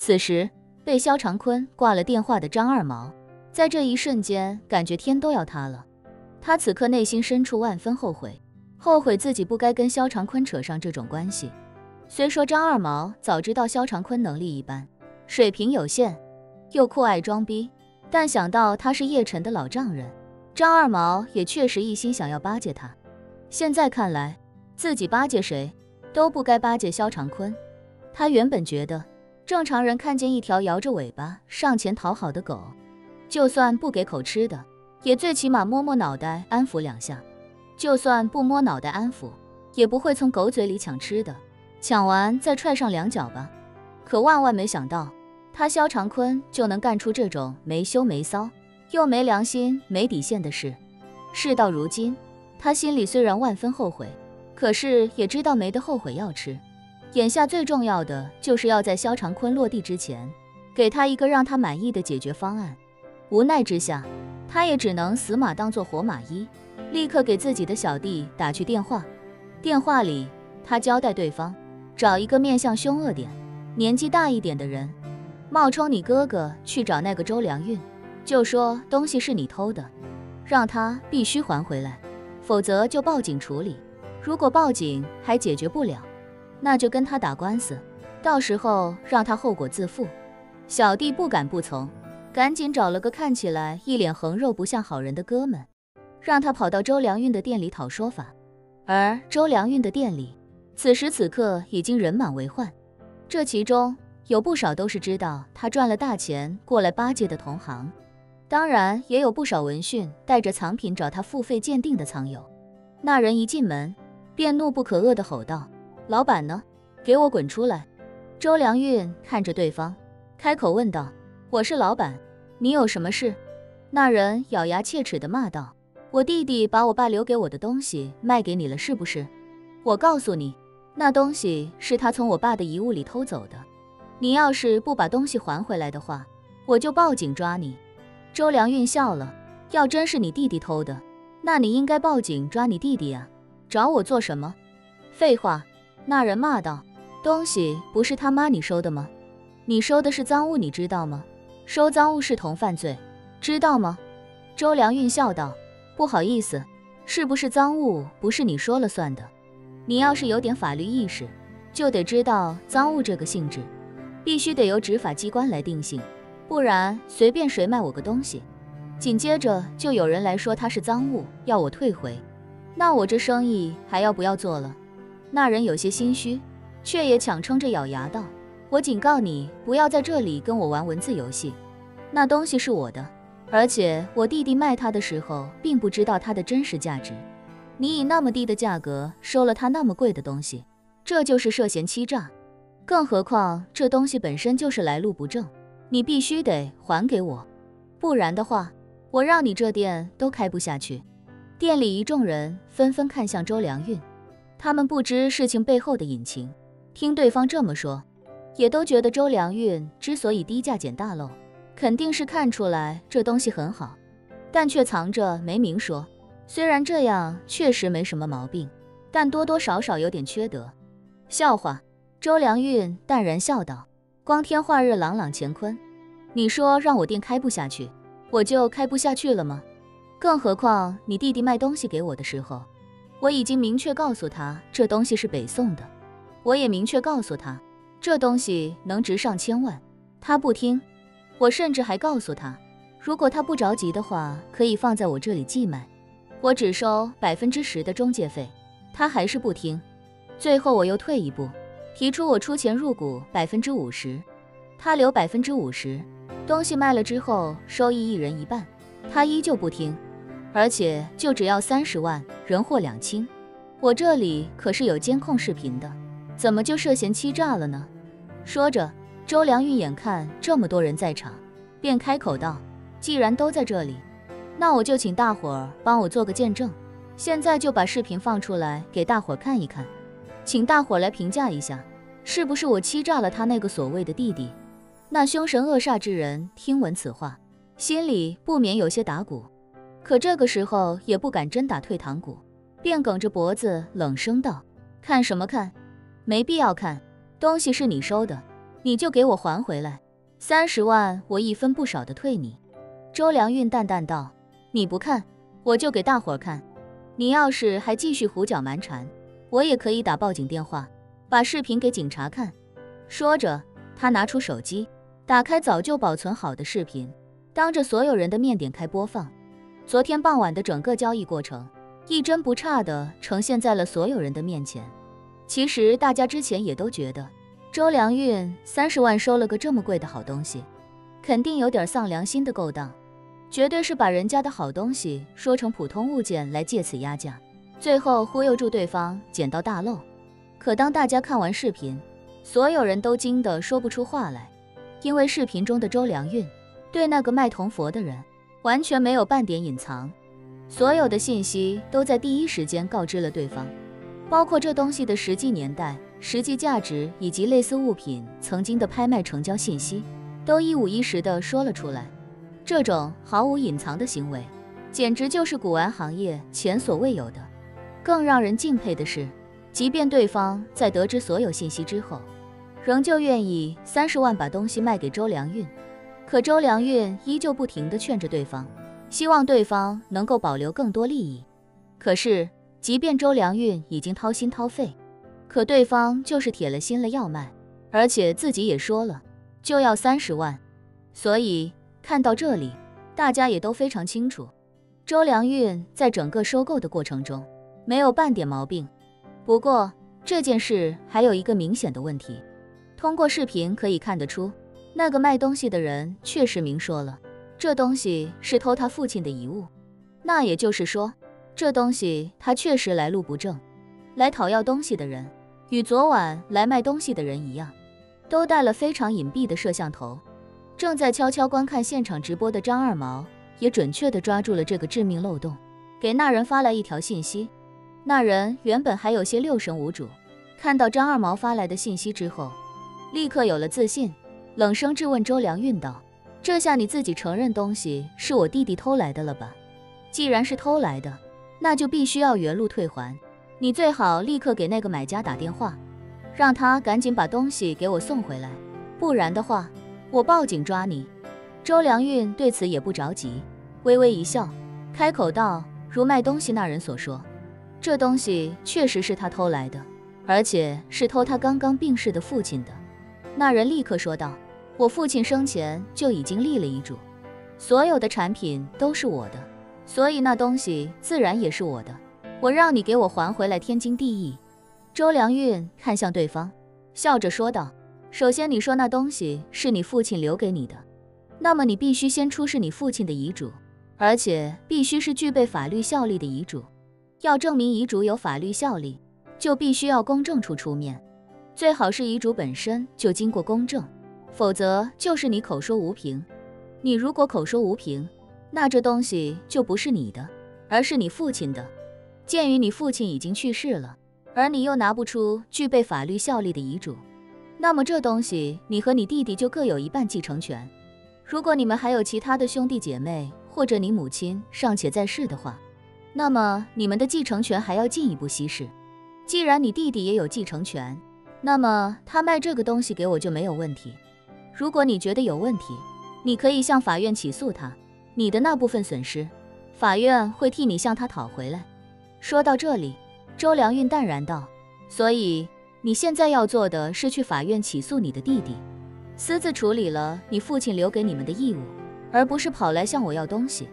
此时被萧长坤挂了电话的张二毛，在这一瞬间感觉天都要塌了。他此刻内心深处万分后悔，后悔自己不该跟萧长坤扯上这种关系。虽说张二毛早知道萧长坤能力一般，水平有限，又酷爱装逼，但想到他是叶晨的老丈人，张二毛也确实一心想要巴结他。现在看来，自己巴结谁都不该巴结萧长坤。他原本觉得正常人看见一条摇着尾巴上前讨好的狗，就算不给口吃的，也最起码摸摸脑袋安抚2下，就算不摸脑袋安抚，也不会从狗嘴里抢吃的，抢完再踹上2脚吧。可万万没想到，他萧长坤就能干出这种没羞没臊又没良心没底线的事。事到如今，他心里虽然万分后悔，可是也知道没得后悔药吃。眼下最重要的就是要在萧长坤落地之前，给他一个让他满意的解决方案。无奈之下，他也只能死马当作活马医，立刻给自己的小弟打去电话。电话里，他交代对方找一个面相凶恶点、年纪大一点的人，冒充你哥哥去找那个周良运，就说东西是你偷的，让他必须还回来，否则就报警处理。如果报警还解决不了，那就跟他打官司，到时候让他后果自负。小弟不敢不从，赶紧找了个看起来一脸横肉不像好人的哥们，让他跑到周良运的店里讨说法。而周良运的店里此时此刻已经人满为患，这其中有不少都是知道他赚了大钱过来巴结的同行，当然也有不少闻讯带着藏品找他付费鉴定的藏友。那人一进门便怒不可遏地吼道：老板呢？给我滚出来！周良运看着对方，开口问道：我是老板，你有什么事？那人咬牙切齿地骂道：我弟弟把我爸留给我的东西卖给你了是不是？我告诉你，那东西是他从我爸的遗物里偷走的，你要是不把东西还回来的话，我就报警抓你。周良运笑了，要真是你弟弟偷的，那你应该报警抓你弟弟啊，找我做什么？废话！那人骂道：东西不是他妈你收的吗？你收的是赃物，你知道吗？收赃物是同犯罪，知道吗？周良运笑道：不好意思，是不是赃物不是你说了算的，你要是有点法律意识，就得知道赃物这个性质必须得由执法机关来定性，不然随便谁卖我个东西，紧接着就有人来说它是赃物，要我退回，那我这生意还要不要做了？那人有些心虚，却也强撑着咬牙道：我警告你，不要在这里跟我玩文字游戏，那东西是我的，而且我弟弟卖它的时候并不知道它的真实价值，你以那么低的价格收了他那么贵的东西，这就是涉嫌欺诈，更何况这东西本身就是来路不正，你必须得还给我，不然的话，我让你这店都开不下去。店里一众人纷纷看向周良运，他们不知事情背后的隐情，听对方这么说，也都觉得周良运之所以低价捡大漏，肯定是看出来这东西很好，但却藏着没明说。虽然这样确实没什么毛病，但多多少少有点缺德。笑话！周良运淡然笑道：光天化日朗朗乾坤，你说让我店开不下去，我就开不下去了吗？更何况你弟弟卖东西给我的时候，我已经明确告诉他这东西是北宋的，我也明确告诉他这东西能值上千万，他不听。我甚至还告诉他，如果他不着急的话，可以放在我这里寄卖，我只收10%的中介费，他还是不听。最后我又退一步，提出我出钱入股50%，他留50%，东西卖了之后收益一人一半，他依旧不听，而且就只要30万，人货两清。我这里可是有监控视频的，怎么就涉嫌欺诈了呢？说着，周良运眼看这么多人在场，便开口道：既然都在这里，那我就请大伙儿帮我做个见证，现在就把视频放出来给大伙儿看一看，请大伙儿来评价一下，是不是我欺诈了他那个所谓的弟弟。那凶神恶煞之人听闻此话，心里不免有些打鼓，可这个时候也不敢真打退堂鼓，便梗着脖子冷声道：看什么看？没必要看，东西是你收的，你就给我还回来，30万我一分不少的退你。周良运淡淡道，你不看，我就给大伙看。你要是还继续胡搅蛮缠，我也可以打报警电话，把视频给警察看。说着，他拿出手机，打开早就保存好的视频，当着所有人的面点开播放。昨天傍晚的整个交易过程，一帧不差地呈现在了所有人的面前。其实大家之前也都觉得，周良运30万收了个这么贵的好东西，肯定有点丧良心的勾当，绝对是把人家的好东西说成普通物件来借此压价，最后忽悠住对方捡到大漏。可当大家看完视频，所有人都惊得说不出话来，因为视频中的周良运对那个卖铜佛的人完全没有半点隐藏，所有的信息都在第一时间告知了对方，包括这东西的实际年代、实际价值以及类似物品曾经的拍卖成交信息，都一五一十地说了出来。这种毫无隐藏的行为，简直就是古玩行业前所未有的。更让人敬佩的是，即便对方在得知所有信息之后，仍旧愿意30万把东西卖给周良运。可周良运依旧不停地劝着对方，希望对方能够保留更多利益。可是，即便周良运已经掏心掏肺，可对方就是铁了心了要卖，而且自己也说了，就要30万。所以，看到这里，大家也都非常清楚，周良运在整个收购的过程中没有半点毛病。不过，这件事还有一个明显的问题，通过视频可以看得出，那个卖东西的人确实明说了，这东西是偷他父亲的遗物。那也就是说，这东西他确实来路不正。来讨要东西的人与昨晚来卖东西的人一样，都带了非常隐蔽的摄像头。正在悄悄观看现场直播的张二毛也准确地抓住了这个致命漏洞，给那人发来一条信息。那人原本还有些六神无主，看到张二毛发来的信息之后，立刻有了自信，冷声质问周良运道，这下你自己承认东西是我弟弟偷来的了吧？既然是偷来的，那就必须要原路退还，你最好立刻给那个买家打电话，让他赶紧把东西给我送回来，不然的话我报警抓你。周良运对此也不着急，微微一笑，开口道，如卖东西那人所说，这东西确实是他偷来的，而且是偷他刚刚病逝的父亲的。那人立刻说道，我父亲生前就已经立了遗嘱，所有的产品都是我的，所以那东西自然也是我的，我让你给我还回来天经地义。周良运看向对方，笑着说道，首先你说那东西是你父亲留给你的，那么你必须先出示你父亲的遗嘱，而且必须是具备法律效力的遗嘱。要证明遗嘱有法律效力，就必须要公证处出面，最好是遗嘱本身就经过公证，否则就是你口说无凭。你如果口说无凭，那这东西就不是你的，而是你父亲的。鉴于你父亲已经去世了，而你又拿不出具备法律效力的遗嘱，那么这东西你和你弟弟就各有一半继承权。如果你们还有其他的兄弟姐妹，或者你母亲尚且在世的话，那么你们的继承权还要进一步稀释。既然你弟弟也有继承权，那么他卖这个东西给我就没有问题。如果你觉得有问题，你可以向法院起诉他，你的那部分损失，法院会替你向他讨回来。说到这里，周良运淡然道，所以你现在要做的是去法院起诉你的弟弟，私自处理了你父亲留给你们的义务，而不是跑来向我要东西。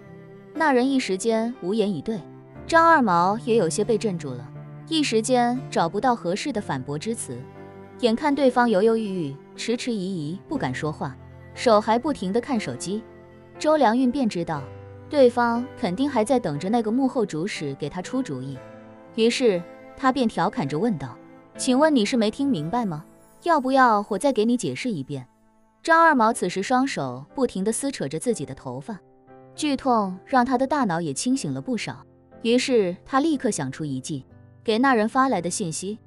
那人一时间无言以对，张二毛也有些被镇住了，一时间找不到合适的反驳之词。眼看对方犹犹豫豫，迟迟疑疑，不敢说话，手还不停地看手机，周良运便知道对方肯定还在等着那个幕后主使给他出主意。于是他便调侃着问道，请问你是没听明白吗？要不要我再给你解释一遍？张二毛此时双手不停地撕扯着自己的头发，剧痛让他的大脑也清醒了不少。于是他立刻想出一计，给那人发来的信息。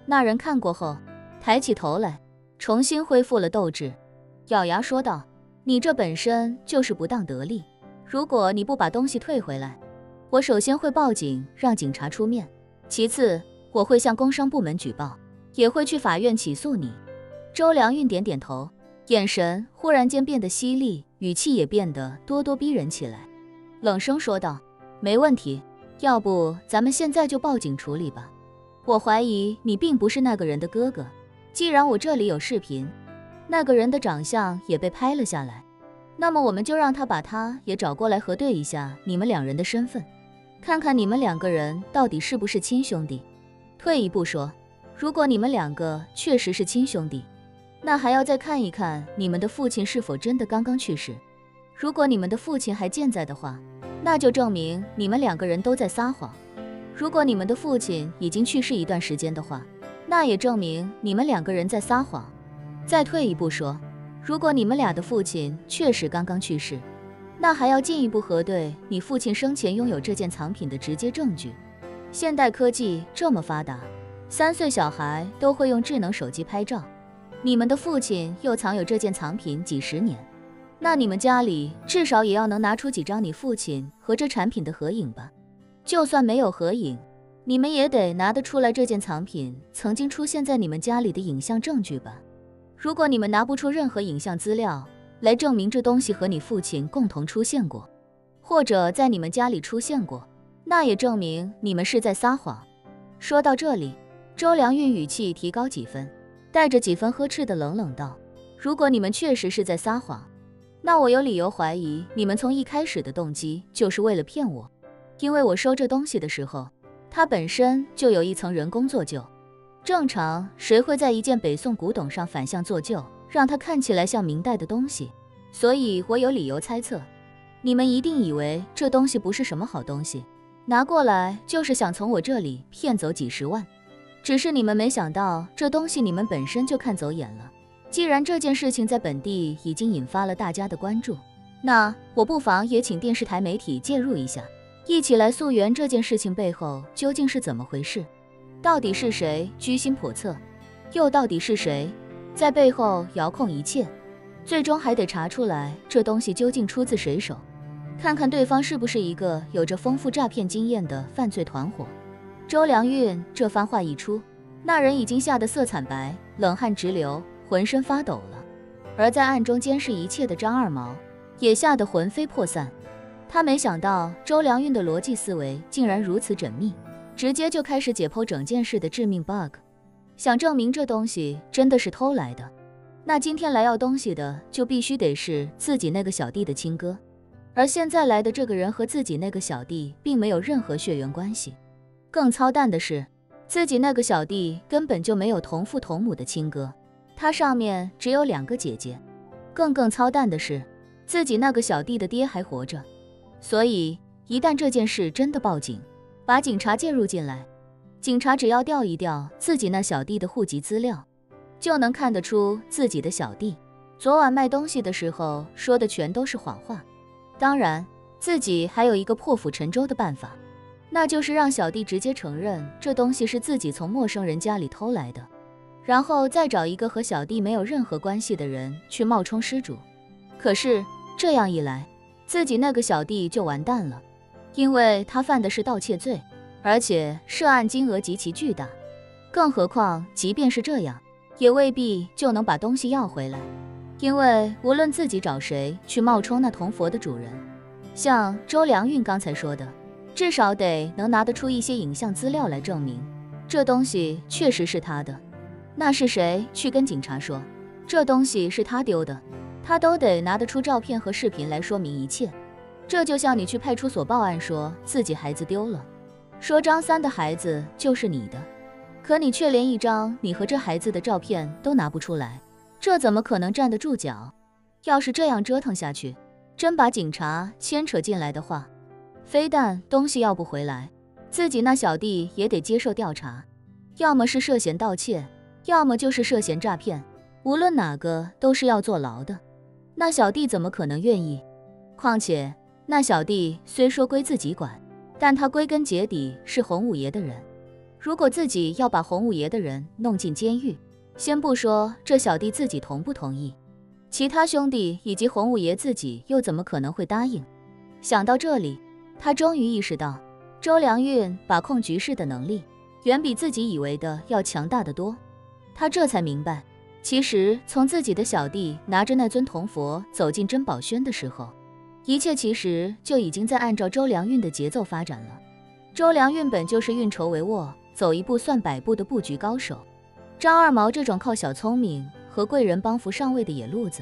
那人看过后抬起头来，重新恢复了斗志，咬牙说道，你这本身就是不当得利，如果你不把东西退回来，我首先会报警让警察出面，其次我会向工商部门举报，也会去法院起诉你。周良运点点头，眼神忽然间变得犀利，语气也变得咄咄逼人起来，冷声说道：没问题，要不咱们现在就报警处理吧。我怀疑你并不是那个人的哥哥，既然我这里有视频，那个人的长相也被拍了下来，那么我们就让他把他也找过来核对一下你们两人的身份，看看你们两个人到底是不是亲兄弟。退一步说，如果你们两个确实是亲兄弟，那还要再看一看你们的父亲是否真的刚刚去世。如果你们的父亲还健在的话，那就证明你们两个人都在撒谎。如果你们的父亲已经去世一段时间的话，那也证明你们两个人在撒谎。再退一步说，如果你们俩的父亲确实刚刚去世，那还要进一步核对你父亲生前拥有这件藏品的直接证据。现代科技这么发达，3岁小孩都会用智能手机拍照，你们的父亲又藏有这件藏品几十年，那你们家里至少也要能拿出几张你父亲和这产品的合影吧。就算没有合影，你们也得拿得出来这件藏品曾经出现在你们家里的影像证据吧。如果你们拿不出任何影像资料来证明这东西和你父亲共同出现过，或者在你们家里出现过，那也证明你们是在撒谎。说到这里，周良运语气提高几分，带着几分呵斥的冷冷道：如果你们确实是在撒谎，那我有理由怀疑你们从一开始的动机就是为了骗我。因为我收这东西的时候，它本身就有一层人工做旧，正常谁会在一件北宋古董上反向做旧，让它看起来像明代的东西？所以我有理由猜测，你们一定以为这东西不是什么好东西，拿过来就是想从我这里骗走几十万。只是你们没想到，这东西你们本身就看走眼了。既然这件事情在本地已经引发了大家的关注，那我不妨也请电视台媒体介入一下，一起来溯源这件事情背后究竟是怎么回事，到底是谁居心叵测，又到底是谁在背后遥控一切，最终还得查出来这东西究竟出自谁手，看看对方是不是一个有着丰富诈骗经验的犯罪团伙。周良运这番话一出，那人已经吓得色惨白，冷汗直流，浑身发抖了。而在暗中监视一切的张二毛也吓得魂飞魄散。他没想到周良运的逻辑思维竟然如此缜密，直接就开始解剖整件事的致命 bug， 想证明这东西真的是偷来的。那今天来要东西的就必须得是自己那个小弟的亲哥，而现在来的这个人和自己那个小弟并没有任何血缘关系。更操蛋的是，自己那个小弟根本就没有同父同母的亲哥，他上面只有2个姐姐。更操蛋的是，自己那个小弟的爹还活着。所以一旦这件事真的报警，把警察介入进来，警察只要调一调自己那小弟的户籍资料，就能看得出自己的小弟昨晚卖东西的时候说的全都是谎话。当然，自己还有一个破釜沉舟的办法，那就是让小弟直接承认这东西是自己从陌生人家里偷来的，然后再找一个和小弟没有任何关系的人去冒充失主。可是这样一来，自己那个小弟就完蛋了，因为他犯的是盗窃罪，而且涉案金额极其巨大。更何况即便是这样，也未必就能把东西要回来，因为无论自己找谁去冒充那铜佛的主人，像周良运刚才说的，至少得能拿得出一些影像资料来证明这东西确实是他的。那是谁去跟警察说这东西是他丢的，他都得拿得出照片和视频来说明一切。这就像你去派出所报案说自己孩子丢了，说张三的孩子就是你的，可你却连一张你和这孩子的照片都拿不出来，这怎么可能站得住脚？要是这样折腾下去，真把警察牵扯进来的话，非但东西要不回来，自己那小弟也得接受调查，要么是涉嫌盗窃，要么就是涉嫌诈骗，无论哪个都是要坐牢的。那小弟怎么可能愿意？况且那小弟虽说归自己管，但他归根结底是洪五爷的人。如果自己要把洪五爷的人弄进监狱，先不说这小弟自己同不同意，其他兄弟以及洪五爷自己又怎么可能会答应？想到这里，他终于意识到周良运把控局势的能力远比自己以为的要强大得多。他这才明白，其实从自己的小弟拿着那尊铜佛走进珍宝轩的时候，一切其实就已经在按照周良运的节奏发展了。周良运本就是运筹帷幄，走一步算百步的布局高手，张二毛这种靠小聪明和贵人帮扶上位的野路子，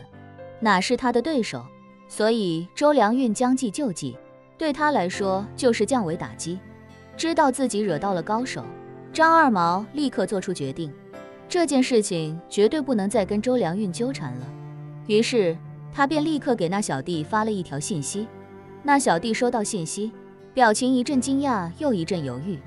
哪是他的对手？所以周良运将计就计，对他来说就是降维打击。知道自己惹到了高手，张二毛立刻做出决定，这件事情绝对不能再跟周良运纠缠了。于是他便立刻给那小弟发了一条信息。那小弟收到信息，表情一阵惊讶又一阵犹豫，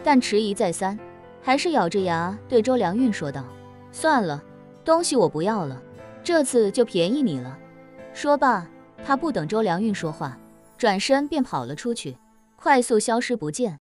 但迟疑再三，还是咬着牙对周良运说道：算了，东西我不要了，这次就便宜你了。说罢，他不等周良运说话，转身便跑了出去，快速消失不见。